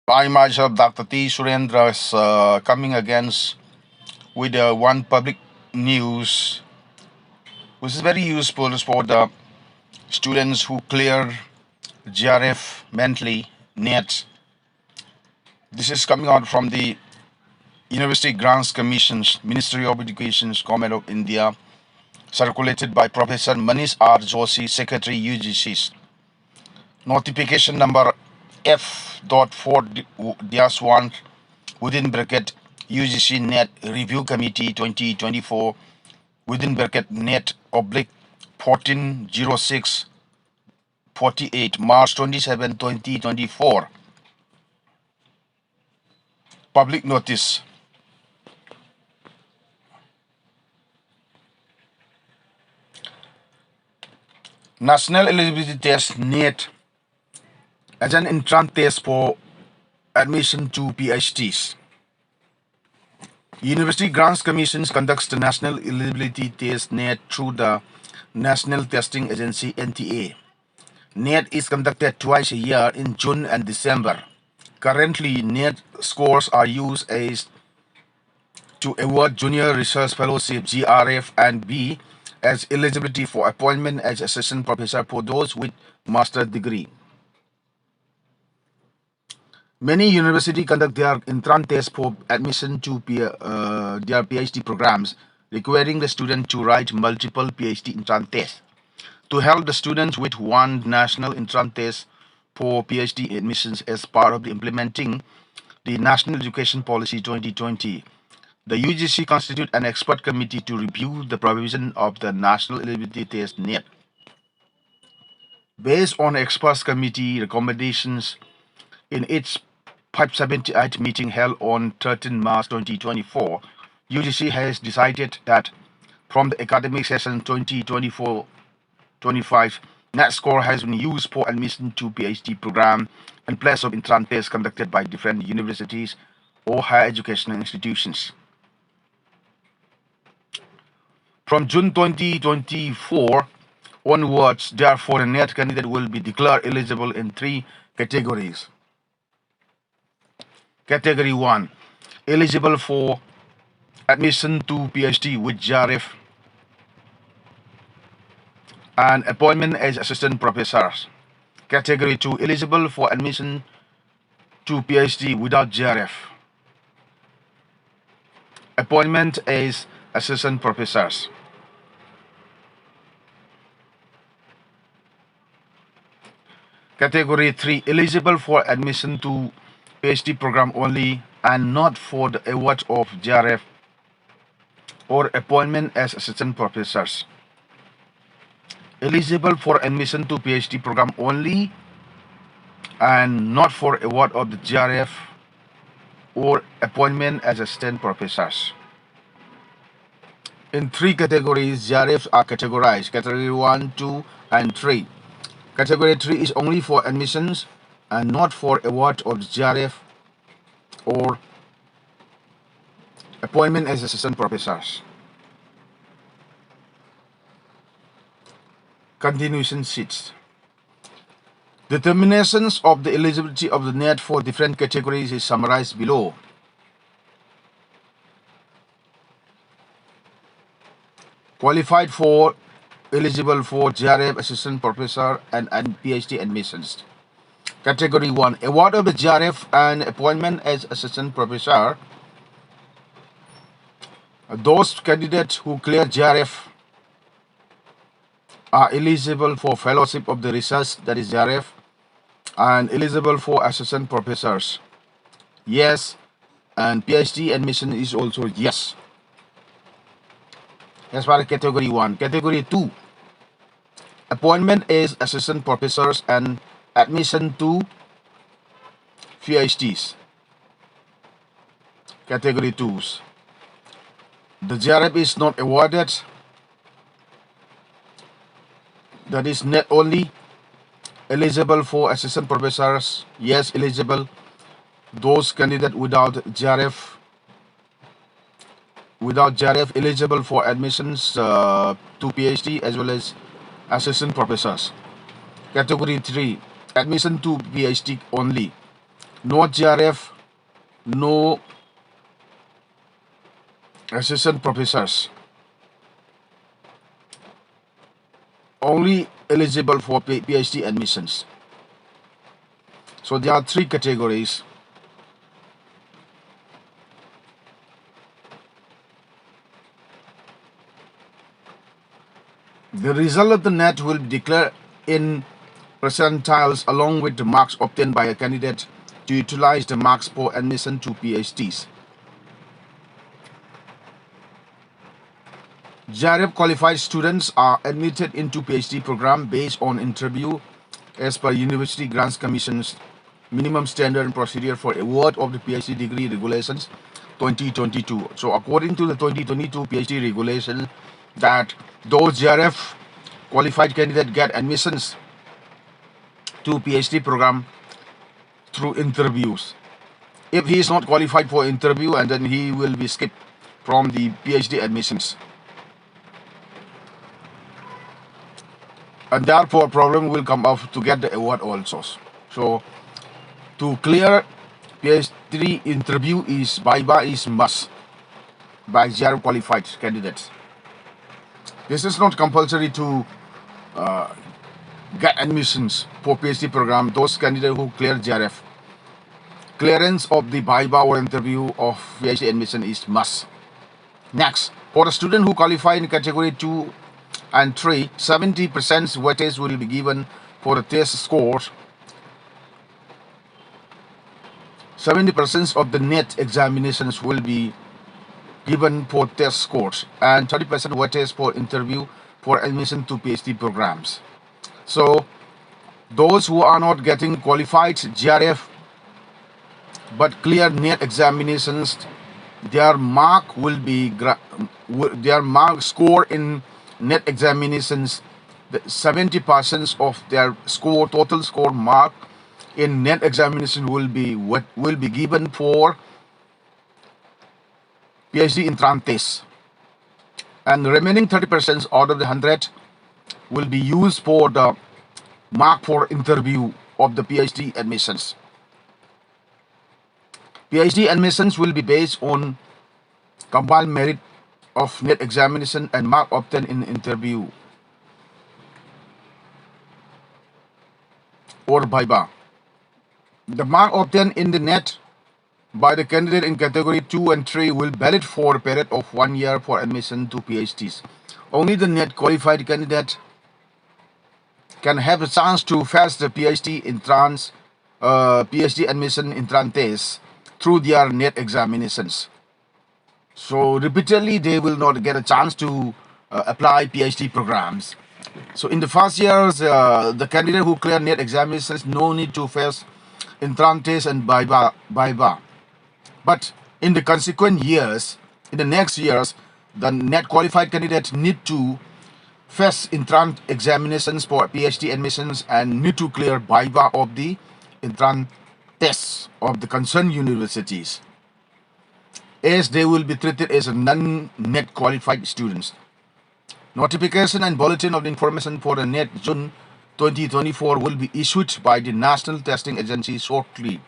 I myself, Dr. T. Surendra, is coming against with one public news, which is very useful for the students who clear JRF mentally net. This is coming out from the University Grants Commission's Ministry of Education's Government of India, circulated by Professor Manish R. Joshi, Secretary UGC. Notification number F.4-1 within bracket UGC Net Review Committee 2024 within bracket net oblique 140648 March 27, 2024. Public notice. National Eligibility Test NET as an entrance test for admission to PhDs. University Grants Commission conducts the National Eligibility Test NET through the National Testing Agency NTA. NET is conducted twice a year in June and December. Currently, NET scores are used as to award Junior Research Fellowship JRF and B as eligibility for appointment as assistant professor for those with master's degree. Many universities conduct their entrance test for admission to their PhD programs, requiring the student to write multiple PhD entrance tests. To help the students with one national entrance test for PhD admissions as part of the implementing the National Education Policy 2020, the UGC constituted an expert committee to review the provision of the National Eligibility Test NET. Based on experts committee recommendations in its 578 meeting held on 13 March 2024, UGC has decided that from the academic session 2024-25, NET score has been used for admission to PhD program in place of entrance tests conducted by different universities or higher educational institutions. From June 2024 onwards, therefore, a NET candidate will be declared eligible in three categories. Category 1, eligible for admission to PhD with JRF and appointment as assistant professors. Category 2, eligible for admission to PhD without JRF. Appointment as assistant professors. Category 3, eligible for admission to PhD program only and not for the award of JRF or appointment as assistant professors. Eligible for admission to PhD program only and not for award of the JRF or appointment as assistant professors. In three categories, JRFs are categorized: category 1, 2, and 3. Category 3 is only for admissions and not for award of JRF or appointment as assistant professors. Continuation sheets. Determinations of the eligibility of the NET for different categories is summarized below. Qualified for, eligible for JRF, assistant professor, and PhD admissions. Category 1, award of the JRF and appointment as assistant professor. Those candidates who clear JRF are eligible for fellowship of the research, that is JRF, and eligible for assistant professors. Yes, and PhD admission is also yes. As far as category 1. Category 2, appointment as assistant professors and admission to PhDs. Category 2s. The JRF is not awarded, that is net only. Eligible for assistant professors, yes, eligible. Those candidates without JRF eligible for admissions to PhD as well as assistant professors. Category 3, admission to PhD only. no JRF, no assistant professors, only eligible for PhD admissions. So there are three categories. The result of the NET will be declared in percentiles along with the marks obtained by a candidate to utilize the marks for admission to PhDs. JRF qualified students are admitted into PhD program based on interview as per University Grants Commission's minimum standard and procedure for award of the PhD degree regulations 2022. So according to the 2022 PhD regulation, that those JRF qualified candidates get admissions to PhD program through interviews. If he is not qualified for interview, and then he will be skipped from the PhD admissions. And therefore problem will come up to get the award also. So to clear PhD interview is BIBA is must by JRF qualified candidates. This is not compulsory to get admissions for PhD program. Those candidates who clear JRF, clearance of the BIBA or interview of PhD admission is must. Next, for the student who qualify in category 2 and 3, 70% weightage will be given for the test scores. 70% of the NET examinations will be given for test scores, and 30% weightage for interview for admission to PhD programs. So those who are not getting qualified JRF but clear NET examinations, their mark will be their mark score in NET examinations. 70% of their score, total score mark in NET examination will be given for PhD entrance test, and the remaining 30% out of the 100 will be used for the mark for interview of the PhD admissions. PhD admissions will be based on combined merit of NET examination and mark obtained in interview or BIBA. The mark obtained in the NET by the candidate in category 2 and 3 will valid for a period of 1 year for admission to PhDs. Only the NET qualified candidate can have a chance to fetch the PhD entrance, PhD admission entrance test through their NET examinations. So repeatedly, they will not get a chance to apply PhD programs. So in the first years, the candidate who clear NET examinations no need to face entrance test and BIBA. But in the consequent years, in the next years, the NET qualified candidate need to face entrance examinations for PhD admissions and need to clear BIBA of the entrance tests of the concerned universities, as they will be treated as non-NET qualified students. Notification and bulletin of the information for the NET June 2024 will be issued by the National Testing Agency shortly.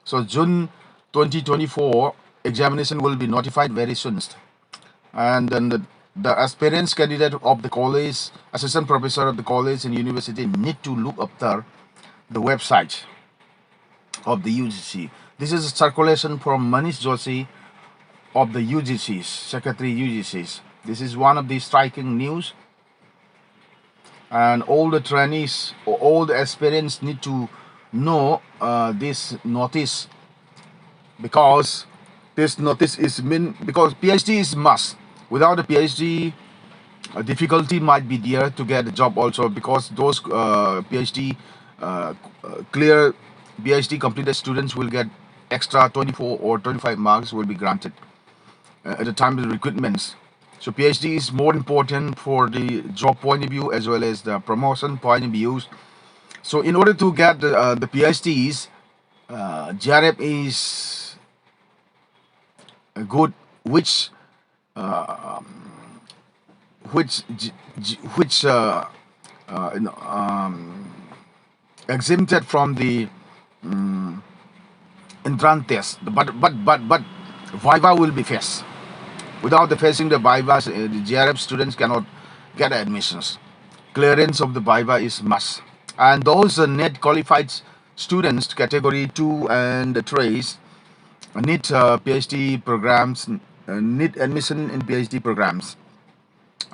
So June 2024 examination will be notified very soon. And then the aspirants candidate of the college, assistant professor of the college and university need to look after the website of the UGC. This is a circulation from Manish Joshi of the UGCs, Secretary UGCs. This is one of the striking news, and all the trainees or all the aspirants need to know this notice, because this notice is because PhD is must. Without a PhD, difficulty might be there to get a job also, because those PhD clear PhD completed students will get extra 24 or 25 marks will be granted at the time of the recruitments. So PhD is more important for the job point of view as well as the promotion point of view. So in order to get the PhDs, JRF is good, which which exempted from the entrance test, but Viva will be faced. Without the facing the Viva, the JRF students cannot get admissions. Clearance of the Viva is must. And those net qualified students, category 2 and 3, need PhD programs, need admission in PhD programs.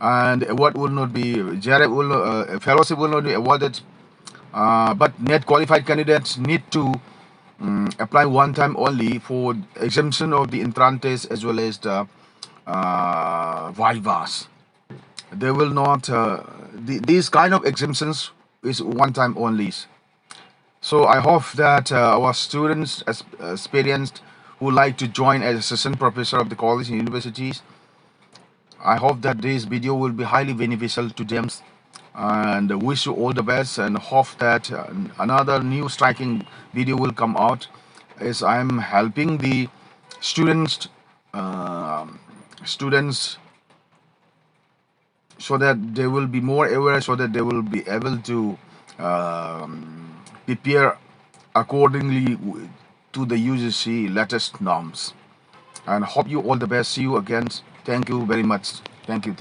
And award will not be, JRF will, fellowship will not be awarded, but net qualified candidates need to apply one time only for exemption of the entrance test as well as the Vivas. They will not, these kind of exemptions is one time only. So I hope that our students experienced who like to join as assistant professor of the college and universities, I hope that this video will be highly beneficial to them, and wish you all the best, and hope that another new striking video will come out as I'm helping the students students so that they will be more aware, so that they will be able to prepare accordingly to the UGC latest norms. And hope you all the best. See you again. Thank you very much. Thank you.